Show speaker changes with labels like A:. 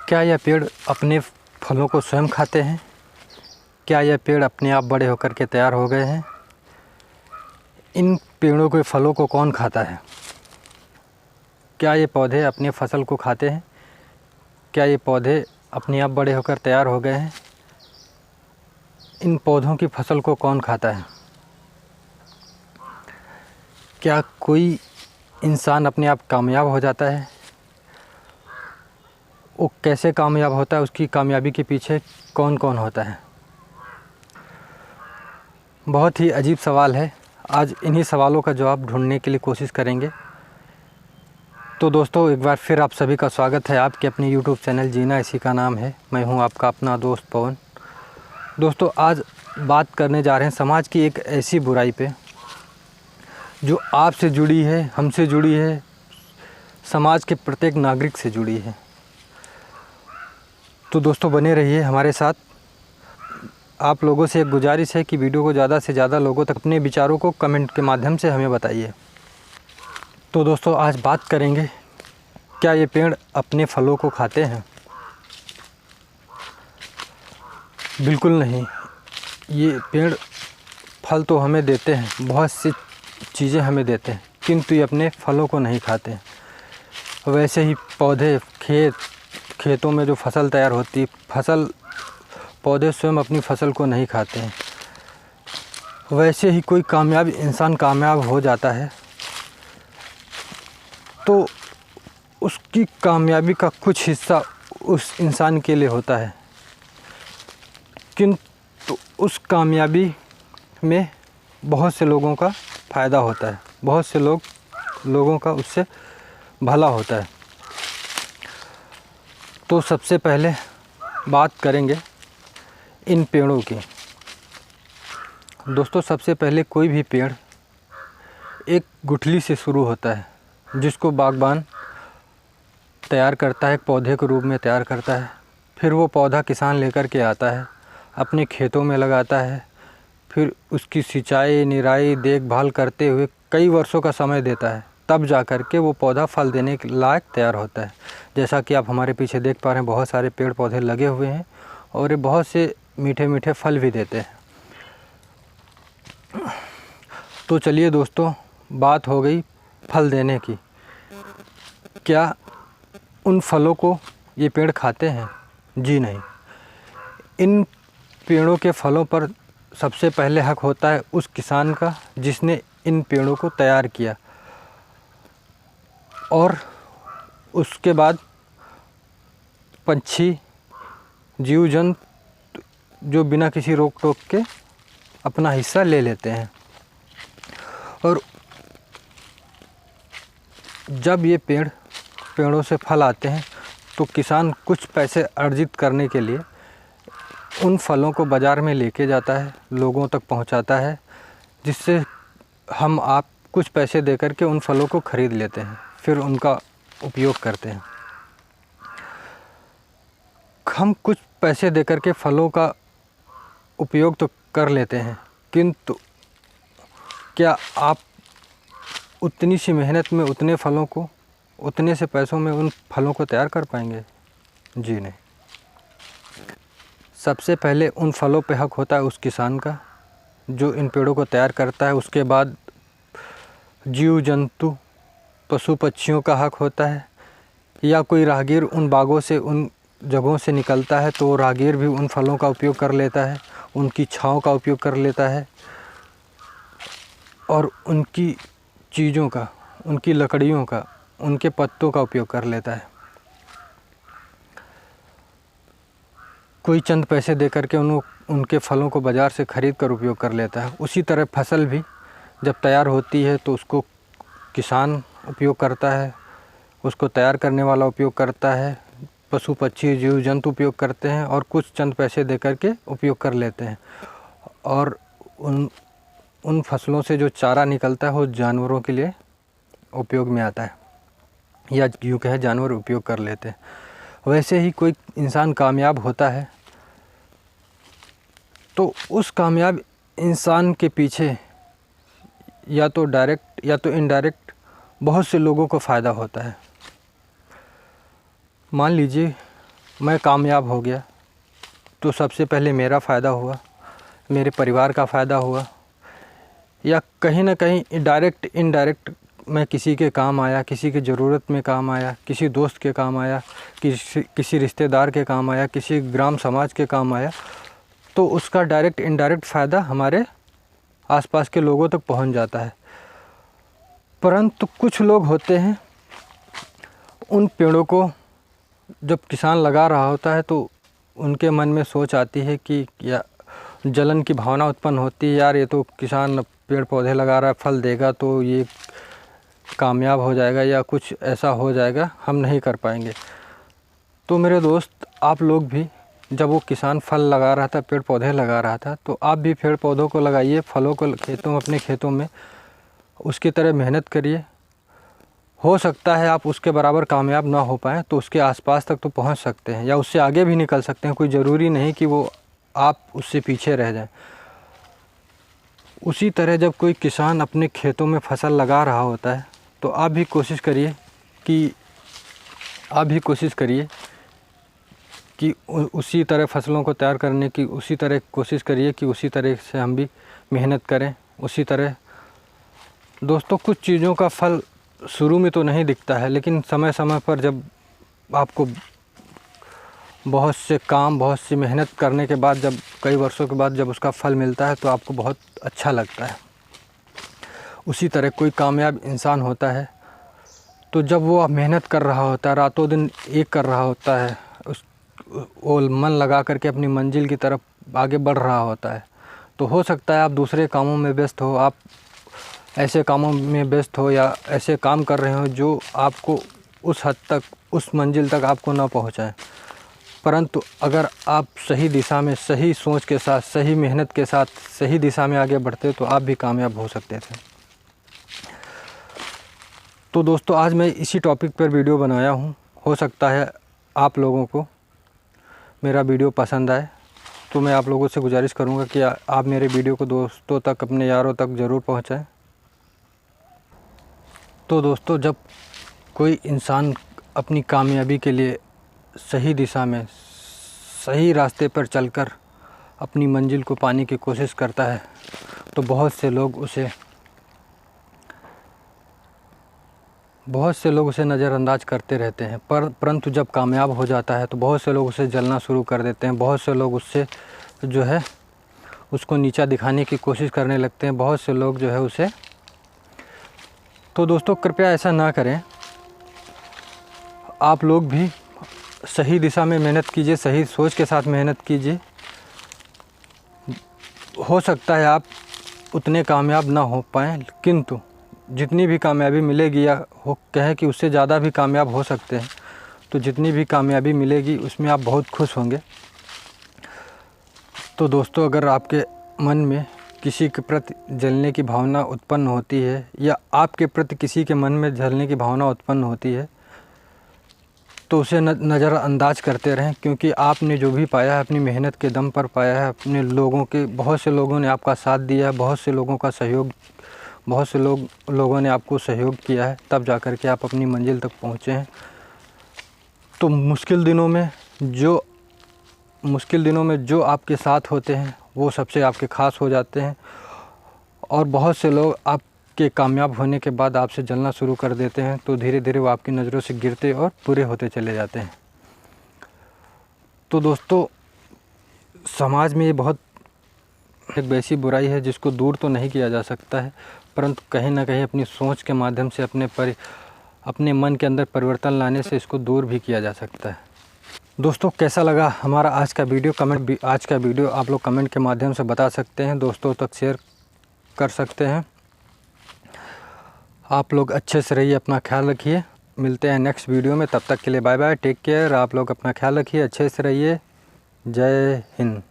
A: क्या यह पेड़ अपने फलों को स्वयं खाते हैं? क्या यह पेड़ अपने आप बड़े होकर के तैयार हो गए हैं? इन पेड़ों के फलों को कौन खाता है? क्या ये पौधे अपने फसल को खाते हैं? क्या ये पौधे अपने आप बड़े होकर तैयार हो गए हैं? इन पौधों की फसल को कौन खाता है? क्या कोई इंसान अपने आप कामयाब हो जाता है? वो कैसे कामयाब होता है? उसकी कामयाबी के पीछे कौन कौन होता है? बहुत ही अजीब सवाल है। आज इन्हीं सवालों का जवाब ढूंढने के लिए कोशिश करेंगे। तो दोस्तों, एक बार फिर आप सभी का स्वागत है आपके अपने YouTube चैनल जीना इसी का नाम है। मैं हूं आपका अपना दोस्त पवन। दोस्तों, आज बात करने जा रहे हैं समाज की एक ऐसी बुराई पे जो आपसे जुड़ी है, हमसे जुड़ी है, समाज के प्रत्येक नागरिक से जुड़ी है। तो दोस्तों, बने रहिए हमारे साथ। आप लोगों से एक गुजारिश है कि वीडियो को ज़्यादा से ज़्यादा लोगों तक अपने विचारों को कमेंट के माध्यम से हमें बताइए। तो दोस्तों, आज बात करेंगे, क्या ये पेड़ अपने फलों को खाते हैं? बिल्कुल नहीं। ये पेड़ फल तो हमें देते हैं, बहुत सी चीज़ें हमें देते हैं, किंतु ये अपने फलों को नहीं खाते हैं। वैसे ही पौधे, खेतों में जो फसल तैयार होती है, पौधे स्वयं अपनी फसल को नहीं खाते हैं। वैसे ही कोई कामयाब इंसान कामयाब हो जाता है तो उसकी कामयाबी का कुछ हिस्सा उस इंसान के लिए होता है, किंतु उस कामयाबी में बहुत से लोगों का फ़ायदा होता है, बहुत से लोगों का उससे भला होता है। तो सबसे पहले बात करेंगे इन पेड़ों की। दोस्तों, सबसे पहले कोई भी पेड़ एक गुठली से शुरू होता है, जिसको बागबान तैयार करता है, एक पौधे के रूप में तैयार करता है। फिर वो पौधा किसान लेकर के आता है, अपने खेतों में लगाता है। फिर उसकी सिंचाई, निराई, देखभाल करते हुए कई वर्षों का समय देता है, तब जा कर के वो पौधा फल देने के लायक तैयार होता है। जैसा कि आप हमारे पीछे देख पा रहे हैं, बहुत सारे पेड़ पौधे लगे हुए हैं और ये बहुत से मीठे मीठे फल भी देते हैं। तो चलिए दोस्तों, बात हो गई फल देने की। क्या उन फलों को ये पेड़ खाते हैं? जी नहीं। इन पेड़ों के फलों पर सबसे पहले हक होता है उस किसान का जिसने इन पेड़ों को तैयार किया, और उसके बाद पंछी, जीव जंतु जो बिना किसी रोक टोक के अपना हिस्सा ले लेते हैं। और जब ये पेड़ों से फल आते हैं तो किसान कुछ पैसे अर्जित करने के लिए उन फलों को बाज़ार में लेके जाता है, लोगों तक पहुंचाता है, जिससे हम आप कुछ पैसे देकर के उन फलों को ख़रीद लेते हैं, फिर उनका उपयोग करते हैं। हम कुछ पैसे देकर के फलों का उपयोग तो कर लेते हैं, किंतु क्या आप उतनी सी मेहनत में उतने फलों को, उतने से पैसों में उन फलों को तैयार कर पाएंगे? जी नहीं। सबसे पहले उन फलों पे हक होता है उस किसान का जो इन पेड़ों को तैयार करता है। उसके बाद जीव जंतु, पशु पक्षियों का हक होता है, या कोई राहगीर उन बागों से, उन जगहों से निकलता है तो राहगीर भी उन फलों का उपयोग कर लेता है, उनकी छाँव का उपयोग कर लेता है और उनकी चीज़ों का, उनकी लकड़ियों का, उनके पत्तों का उपयोग कर लेता है। कोई चंद पैसे देकर के उनके फलों को बाज़ार से ख़रीद कर उपयोग कर लेता है। उसी तरह फसल भी जब तैयार होती है तो उसको किसान उपयोग करता है, उसको तैयार करने वाला उपयोग करता है, पशु पक्षी जीव जंतु उपयोग करते हैं और कुछ चंद पैसे देकर के उपयोग कर लेते हैं। और उन फसलों से जो चारा निकलता है वो जानवरों के लिए उपयोग में आता है, या यूँ कहे जानवर उपयोग कर लेते हैं। वैसे ही कोई इंसान कामयाब होता है तो उस कामयाब इंसान के पीछे या तो डायरेक्ट या तो इनडायरेक्ट बहुत से लोगों को फ़ायदा होता है। मान लीजिए मैं कामयाब हो गया तो सबसे पहले मेरा फ़ायदा हुआ, मेरे परिवार का फ़ायदा हुआ, या कहीं ना कहीं डायरेक्ट इनडायरेक्ट मैं किसी के काम आया, किसी की ज़रूरत में काम आया, किसी दोस्त के काम आया, किसी रिश्तेदार के काम आया, किसी ग्राम समाज के काम आया, तो उसका डायरेक्ट इनडायरेक्ट फ़ायदा हमारे आसपास के लोगों तक पहुंच जाता है। परंतु कुछ लोग होते हैं, उन पेड़ों को जब किसान लगा रहा होता है तो उनके मन में सोच आती है कि या जलन की भावना उत्पन्न होती है, यार ये तो किसान पेड़ पौधे लगा रहा है, फल देगा तो ये कामयाब हो जाएगा या कुछ ऐसा हो जाएगा, हम नहीं कर पाएंगे। तो मेरे दोस्त, आप लोग भी, जब वो किसान फल लगा रहा था, पेड़ पौधे लगा रहा था, तो आप भी पेड़ पौधों को लगाइए, फलों को अपने खेतों में उसकी तरह मेहनत करिए। हो सकता है आप उसके बराबर कामयाब ना हो पाएँ तो उसके आसपास तक तो पहुंच सकते हैं या उससे आगे भी निकल सकते हैं। कोई ज़रूरी नहीं कि वो आप उससे पीछे रह जाएं। उसी तरह जब कोई किसान अपने खेतों में फसल लगा रहा होता है तो आप भी कोशिश करिए कि उसी तरह फसलों को तैयार करने की उसी तरह कोशिश करिए कि उसी तरह से हम भी मेहनत करें। उसी तरह दोस्तों, कुछ चीज़ों का फल शुरू में तो नहीं दिखता है, लेकिन समय समय पर जब आपको बहुत सी मेहनत करने के बाद, जब कई वर्षों के बाद जब उसका फल मिलता है तो आपको बहुत अच्छा लगता है। उसी तरह कोई कामयाब इंसान होता है तो जब वो मेहनत कर रहा होता है, रातों दिन एक कर रहा होता है, वो मन लगा करके अपनी मंजिल की तरफ आगे बढ़ रहा होता है, तो हो सकता है आप दूसरे कामों में व्यस्त हो, आप ऐसे कामों में व्यस्त हो या ऐसे काम कर रहे हो जो आपको उस हद तक, उस मंजिल तक आपको ना पहुंचाएं। परंतु अगर आप सही दिशा में, सही सोच के साथ, सही मेहनत के साथ सही दिशा में आगे बढ़ते तो आप भी कामयाब हो सकते थे। तो दोस्तों, आज मैं इसी टॉपिक पर वीडियो बनाया हूँ। हो सकता है आप लोगों को मेरा वीडियो पसंद आए, तो मैं आप लोगों से गुजारिश करूँगा कि आप मेरे वीडियो को दोस्तों तक, अपने यारों तक ज़रूर पहुँचाएँ। तो दोस्तों, जब कोई इंसान अपनी कामयाबी के लिए सही दिशा में, सही रास्ते पर चलकर अपनी मंजिल को पाने की कोशिश करता है तो बहुत से लोग उसे नज़रअंदाज करते रहते हैं। परंतु जब कामयाब हो जाता है तो बहुत से लोग उसे जलना शुरू कर देते हैं। बहुत से लोग उससे जो है उसको नीचा दिखाने की कोशिश करने लगते हैं। बहुत से लोग जो है उसे, तो दोस्तों कृपया ऐसा ना करें। आप लोग भी सही दिशा में मेहनत कीजिए, सही सोच के साथ मेहनत कीजिए। हो सकता है आप उतने कामयाब ना हो पाएँ, किंतु जितनी भी कामयाबी मिलेगी, या हो कहें कि उससे ज़्यादा भी कामयाब हो सकते हैं, तो जितनी भी कामयाबी मिलेगी उसमें आप बहुत खुश होंगे। तो दोस्तों, अगर आपके मन में किसी के प्रति जलने की भावना उत्पन्न होती है या आपके प्रति किसी के मन में जलने की भावना उत्पन्न होती है तो उसे नज़रअंदाज करते रहें, क्योंकि आपने जो भी पाया है अपनी मेहनत के दम पर पाया है। अपने बहुत से लोगों ने आपका साथ दिया है, बहुत से लोगों ने आपको सहयोग किया है, तब जा कर के आप अपनी मंजिल तक पहुँचे हैं। तो मुश्किल दिनों में जो आपके साथ होते हैं वो सबसे आपके ख़ास हो जाते हैं, और बहुत से लोग आपके कामयाब होने के बाद आपसे जलना शुरू कर देते हैं, तो धीरे धीरे वो आपकी नज़रों से गिरते और पूरे होते चले जाते हैं। तो दोस्तों, समाज में ये बहुत एक वैसी बुराई है जिसको दूर तो नहीं किया जा सकता है, परंतु कहीं ना कहीं अपनी सोच के माध्यम से, अपने मन के अंदर परिवर्तन लाने से इसको दूर भी किया जा सकता है। दोस्तों, कैसा लगा हमारा आज का वीडियो आप लोग कमेंट के माध्यम से बता सकते हैं, दोस्तों तक शेयर कर सकते हैं। आप लोग अच्छे से रहिए, अपना ख्याल रखिए। मिलते हैं नेक्स्ट वीडियो में, तब तक के लिए बाय बाय, टेक केयर। आप लोग अपना ख्याल रखिए, अच्छे से रहिए। जय हिंद।